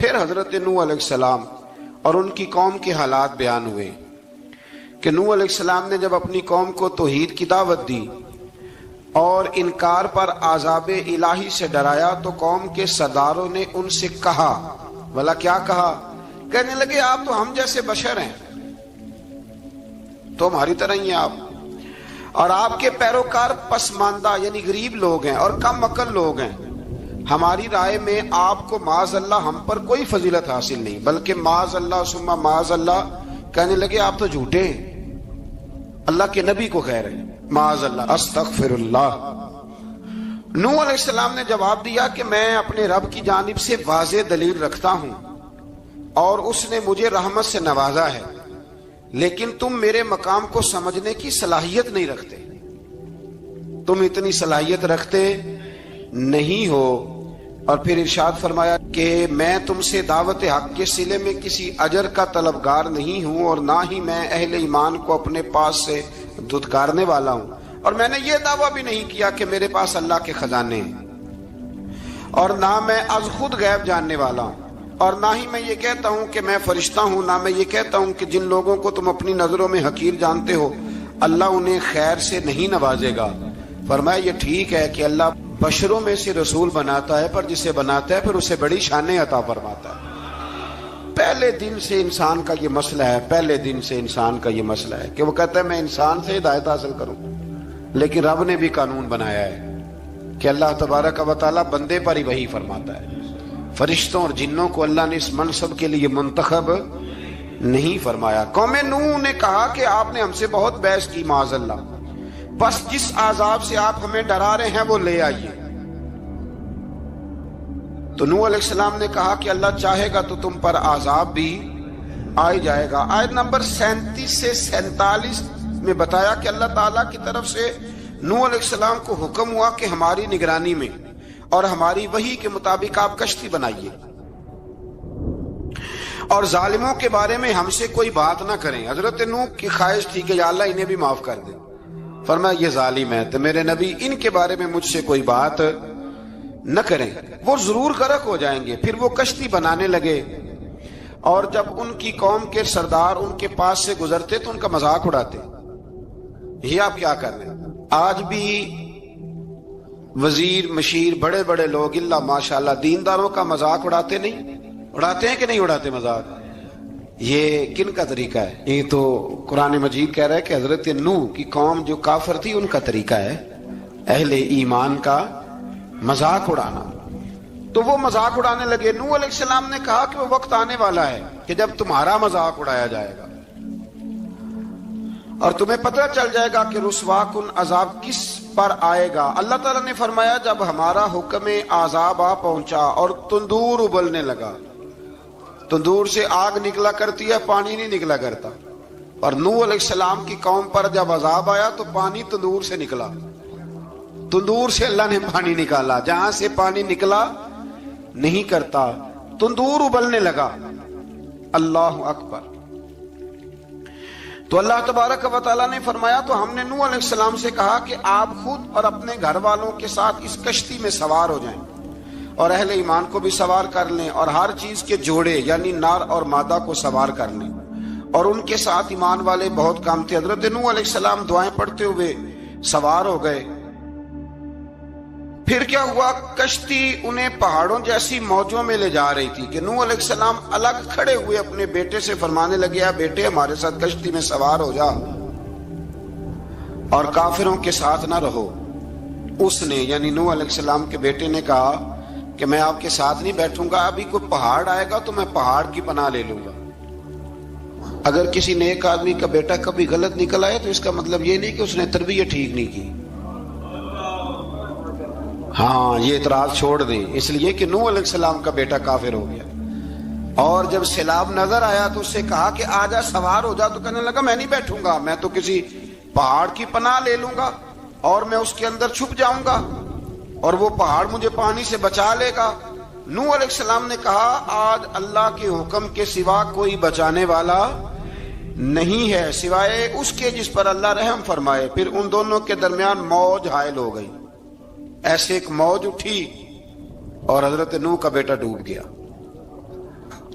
پھر حضرت نوح علیہ السلام اور ان کی قوم کے حالات بیان ہوئے کہ نوح علیہ السلام نے جب اپنی قوم کو توحید کی دعوت دی اور انکار پر عذاب الہی سے ڈرایا تو قوم کے سرداروں نے ان سے کہا، بھلا کیا کہا؟ کہنے لگے آپ تو ہم جیسے بشر ہیں، تو ہماری طرح ہی ہیں آپ، اور آپ کے پیروکار پسماندہ یعنی غریب لوگ ہیں اور کم عقل لوگ ہیں۔ ہماری رائے میں آپ کو معاذ اللہ ہم پر کوئی فضیلت حاصل نہیں، بلکہ معاذ اللہ ثم معاذ اللہ۔ کہنے لگے آپ تو جھوٹے ہیں، اللہ کے نبی کو کہہ رہے ہیں معاذ اللہ، استغفر اللہ۔ نوح علیہ السلام نے جواب دیا کہ میں اپنے رب کی جانب سے واضح دلیل رکھتا ہوں اور اس نے مجھے رحمت سے نوازا ہے، لیکن تم میرے مقام کو سمجھنے کی صلاحیت نہیں رکھتے، تم اتنی صلاحیت رکھتے نہیں ہو۔ اور پھر ارشاد فرمایا کہ میں تم سے دعوت حق کے صلے میں کسی اجر کا طلبگار نہیں ہوں، اور نہ ہی میں اہل ایمان کو اپنے پاس سے دھتکارنے والا ہوں، اور میں نے یہ دعویٰ بھی نہیں کیا کہ میرے پاس اللہ کے خزانے ہیں، اور نہ میں از خود غیب جاننے والا ہوں، اور نہ ہی میں یہ کہتا ہوں کہ میں فرشتہ ہوں، نہ میں یہ کہتا ہوں کہ جن لوگوں کو تم اپنی نظروں میں حقیر جانتے ہو اللہ انہیں خیر سے نہیں نوازے گا۔ فرمایا یہ ٹھیک ہے کہ اللہ بشروں میں سے رسول بناتا ہے، پر جسے بناتا ہے پھر اسے بڑی شانیں عطا فرماتا ہے۔ پہلے دن سے انسان کا یہ مسئلہ ہے، پہلے دن سے انسان کا یہ مسئلہ ہے کہ وہ کہتا ہے میں انسان سے ہدایت حاصل کروں، لیکن رب نے بھی قانون بنایا ہے کہ اللہ تبارک و تعالیٰ بندے پر ہی وحی فرماتا ہے، فرشتوں اور جنوں کو اللہ نے اس منصب کے لیے منتخب نہیں فرمایا۔ قوم نوح نے کہا کہ آپ نے ہم سے بہت بحث کی معاذ اللہ، بس جس عذاب سے آپ ہمیں ڈرا رہے ہیں وہ لے آئیے۔ تو نوح علیہ السلام نے کہا کہ اللہ چاہے گا تو تم پر عذاب بھی آ جائے گا۔ آیت نمبر 37 سے 47 میں بتایا کہ اللہ تعالیٰ کی طرف سے نوح علیہ السلام کو حکم ہوا کہ ہماری نگرانی میں اور ہماری وحی کے مطابق آپ کشتی بنائیے، اور ظالموں کے بارے میں ہم سے کوئی بات نہ کریں۔ حضرت نوح کی خواہش تھی کہ یا اللہ انہیں بھی معاف کر دے، فرمایا یہ ظالم ہے تو میرے نبی ان کے بارے میں مجھ سے کوئی بات نہ کریں، وہ ضرور غرق ہو جائیں گے۔ پھر وہ کشتی بنانے لگے، اور جب ان کی قوم کے سردار ان کے پاس سے گزرتے تو ان کا مذاق اڑاتے، یہ آپ کیا کر رہے ہیں؟ آج بھی وزیر مشیر بڑے بڑے لوگ اللہ ماشاءاللہ دینداروں کا مذاق اڑاتے نہیں؟ اڑاتے ہیں کہ نہیں اڑاتے مذاق؟ یہ کن کا طریقہ ہے؟ یہ تو قرآن مجید کہہ رہا ہے کہ حضرت نوح کی قوم جو کافر تھی ان کا طریقہ ہے اہل ایمان کا مذاق اڑانا۔ تو وہ مذاق اڑانے لگے۔ نوح علیہ السلام نے کہا کہ وہ وقت آنے والا ہے کہ جب تمہارا مذاق اڑایا جائے گا اور تمہیں پتہ چل جائے گا کہ رسوا کن عذاب کس پر آئے گا۔ اللہ تعالیٰ نے فرمایا جب ہمارا حکم عذاب آ پہنچا اور تندور ابلنے لگا، تندور سے آگ نکلا کرتی ہے، پانی نہیں نکلا کرتا، اور نوح علیہ السلام کی قوم پر جب عذاب آیا تو پانی تندور سے نکلا، تندور سے اللہ نے پانی نکالا، جہاں سے پانی نکلا نہیں کرتا، تندور ابلنے لگا۔ اللہ اکبر۔ تو اللہ تبارک و تعالیٰ نے فرمایا تو ہم نے نوح علیہ السلام سے کہا کہ آپ خود اور اپنے گھر والوں کے ساتھ اس کشتی میں سوار ہو جائیں اور اہل ایمان کو بھی سوار کر لیں، اور ہر چیز کے جوڑے یعنی نر اور مادہ کو سوار کر لیں، اور ان کے ساتھ ایمان والے بہت کام تھے۔ حضرت نوح علیہ السلام دعائیں پڑھتے ہوئے سوار ہو گئے۔ پھر کیا ہوا؟ کشتی انہیں پہاڑوں جیسی موجوں میں لے جا رہی تھی کہ نوح علیہ السلام الگ کھڑے ہوئے اپنے بیٹے سے فرمانے لگے اے بیٹے ہمارے ساتھ کشتی میں سوار ہو جا اور کافروں کے ساتھ نہ رہو۔ اس نے یعنی نوح علیہ السلام کے بیٹے نے کہا کہ میں آپ کے ساتھ نہیں بیٹھوں گا، ابھی کوئی پہاڑ آئے گا تو میں پہاڑ کی پناہ لے لوں گا۔ اگر کسی نیک آدمی کا بیٹا کبھی غلط نکل آئے تو اس کا مطلب یہ نہیں کہ اس نے تربیت ٹھیک نہیں کی، ہاں یہ اعتراض چھوڑ دیں، اس لیے کہ نوح علیہ السلام کا بیٹا کافر ہو گیا۔ اور جب سیلاب نظر آیا تو اس سے کہا کہ آجا سوار ہو جا، تو کہنے لگا میں نہیں بیٹھوں گا، میں تو کسی پہاڑ کی پناہ لے لوں گا اور میں اس کے اندر چھپ جاؤں گا اور وہ پہاڑ مجھے پانی سے بچا لے گا۔ نوح علیہ السلام نے کہا آج اللہ کے حکم کے سوا کوئی بچانے والا نہیں ہے سوائے اس کے جس پر اللہ رحم فرمائے۔ پھر ان دونوں کے درمیان موج حائل ہو گئی، ایسے ایک موج اٹھی اور حضرت نوح کا بیٹا ڈوب گیا۔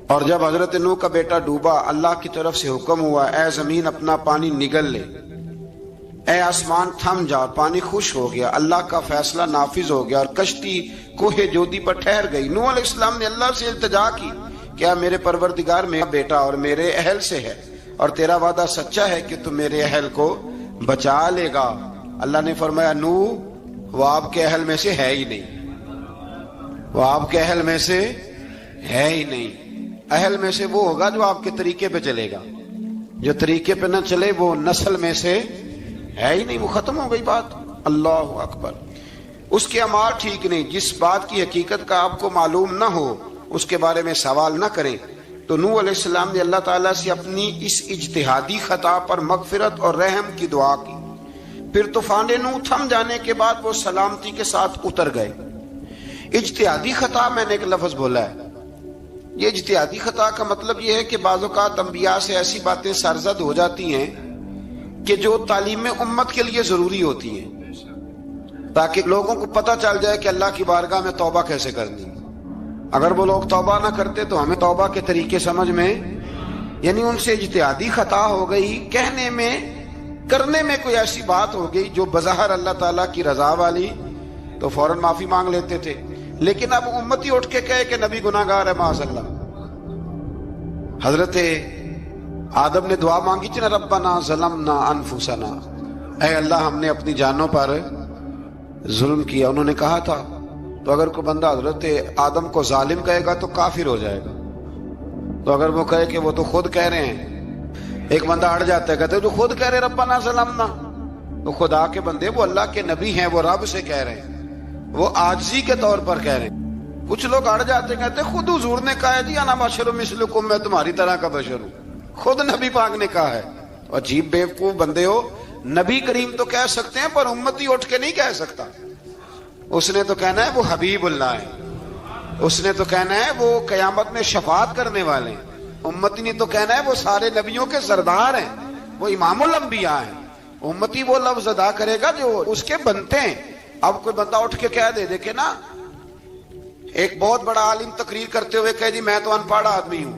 اور جب حضرت نوح کا بیٹا ڈوبا، اللہ کی طرف سے حکم ہوا اے زمین اپنا پانی نگل لے، اے آسمان تھم جا، پانی خوش ہو گیا، اللہ کا فیصلہ نافذ ہو گیا اور کشتی کوہ جودی پر ٹھہر گئی۔ نوح علیہ السلام نے اللہ سے التجا کی، کیا میرے پروردگار میرا بیٹا اور میرے اہل سے ہے اور تیرا وعدہ سچا ہے کہ تم میرے اہل کو بچا لے گا؟ اللہ نے فرمایا نوح وہ آپ کے اہل میں سے ہے ہی نہیں، وہ آپ کے اہل میں سے ہے ہی نہیں۔ اہل میں سے وہ ہوگا جو آپ کے طریقے پہ چلے گا، جو طریقے پہ نہ چلے وہ نسل میں سے ہے ہی نہیں، وہ ختم ہو گئی بات۔ اللہ اکبر۔ اس کے اعمال ٹھیک نہیں، جس بات کی حقیقت کا آپ کو معلوم نہ ہو اس کے بارے میں سوال نہ کریں۔ تو نوح علیہ السلام نے اللہ تعالیٰ سے اپنی اس اجتہادی خطا پر مغفرت اور رحم کی دعا کی۔ پھر طوفان نوح تھم جانے کے بعد وہ سلامتی کے ساتھ اتر گئے۔ اجتہادی خطا میں نے ایک لفظ بولا ہے، یہ اجتہادی خطا کا مطلب یہ ہے کہ بعض اوقات انبیاء سے ایسی باتیں سرزد ہو جاتی ہیں کہ جو تعلیم امت کے لیے ضروری ہوتی ہیں، تاکہ لوگوں کو پتہ چل جائے کہ اللہ کی بارگاہ میں توبہ کیسے کرنی۔ اگر وہ لوگ توبہ نہ کرتے تو ہمیں توبہ کے طریقے سمجھ میں، یعنی ان سے اجتہادی خطا ہو گئی، کہنے میں کرنے میں کوئی ایسی بات ہو گئی جو بظاہر اللہ تعالیٰ کی رضا والی، تو فوراً معافی مانگ لیتے تھے۔ لیکن اب امتی اٹھ کے کہے کہ نبی گناہ گار ہے معاذ اللہ۔ حضرت آدم نے دعا مانگی تھی نا، ربنا ظلمنا انفسنا، اے اللہ ہم نے اپنی جانوں پر ظلم کیا، انہوں نے کہا تھا۔ تو اگر کوئی بندہ حضرت آدم کو ظالم کہے گا تو کافر ہو جائے گا، تو اگر وہ کہے کہ وہ تو خود کہہ رہے ہیں، ایک بندہ اڑ جاتا ہے کہتے ہیں تو خود کہہ رہے ربنا ظلمنا، تو خدا کے بندے وہ اللہ کے نبی ہیں، وہ رب سے کہہ رہے ہیں، وہ عاجزی کے طور پر کہہ رہے ہیں۔ کچھ لوگ اڑ جاتے کہتے ہیں خود حضور نے کہا ہے جی انا بشر مثلکم، میں تمہاری طرح کا بشر ہوں، خود نبی پاک نے کہا ہے۔ عجیب بیوقوف بندے ہو، نبی کریم تو کہہ سکتے ہیں پر امتی اٹھ کے نہیں کہہ سکتا۔ اس نے تو کہنا ہے وہ حبیب اللہ ہے، اس نے تو کہنا ہے وہ قیامت میں شفاعت کرنے والے ہیں، امتی نے تو کہنا ہے وہ سارے نبیوں کے سردار ہیں، وہ امام الانبیاء ہیں۔ امتی وہ لفظ ادا کرے گا جو اس کے بنتے ہیں۔ اب کوئی بندہ اٹھ کے کہہ دے دیکھے نا، ایک بہت بڑا عالم تقریر کرتے ہوئے کہے جی میں تو ان پڑھ آدمی ہوں،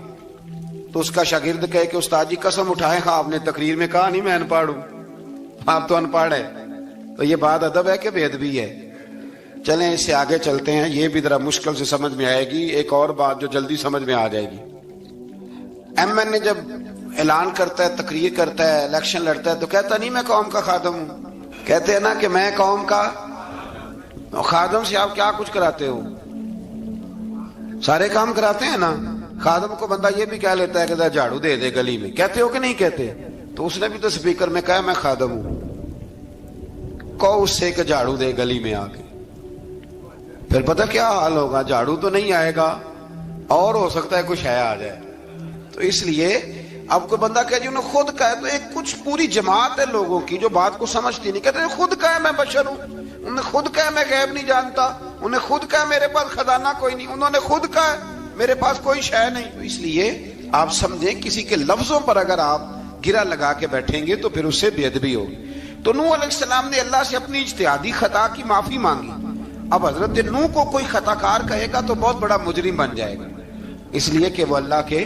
تو اس کا شاگرد کہے کہ استاد جی قسم اٹھائے ہاں آپ نے تقریر میں کہا نہیں میں ان پڑھ ہوں، آپ تو ان پڑھ ہے، تو یہ بات ادب ہے کہ بے ادبی ہے؟ چلیں اس سے آگے چلتے ہیں، یہ بھی ذرا مشکل سے سمجھ میں آئے گی۔ ایک اور بات جو جلدی سمجھ میں آ جائے گی، ایم این اے جب اعلان کرتا ہے، تقریر کرتا ہے، الیکشن لڑتا ہے تو کہتا نہیں میں قوم کا خادم ہوں، کہتے ہیں نا کہ میں قوم کا خادم سے آپ کیا کچھ کراتے ہو؟ سارے کام کراتے ہیں نا۔ خادم کو بندہ یہ بھی کہہ لیتا ہے کہ جھاڑو دے دے گلی میں، کہتے ہو کہ نہیں کہتے؟ تو اس نے بھی تو سپیکر میں کہا میں خادم ہوں، کہو اس سے کہ جھاڑو دے گلی میں آ کے، پھر پتہ کیا حال ہوگا؟ جھاڑو تو نہیں آئے گا اور ہو سکتا ہے کچھ ہے آ جائے۔ تو اس لیے اب کوئی بندہ کہ جی انہوں نے خود کہا ہے، تو ایک کچھ پوری جماعت ہے لوگوں کی جو بات کو سمجھتی نہیں، کہتے ہیں خود کہا ہے میں بشر ہوں، انہوں نے خود کہا میں غیب نہیں جانتا، انہوں نے خود کہا میرے پاس خزانہ کوئی نہیں، انہوں نے خود کہا میرے پاس کوئی شے نہیں۔ تو اس لیے آپ سمجھیں کسی کے لفظوں پر اگر آپ گرا لگا کے بیٹھیں گے تو پھر اس سے بے ادبی ہوگی۔ تو نوح علیہ السلام نے اللہ سے اپنی اجتہادی خطا کی معافی مانگی۔ اب حضرت نوح کو کوئی خطا کار کہے گا تو بہت بڑا مجرم بن جائے گا، اس لیے کہ وہ اللہ کے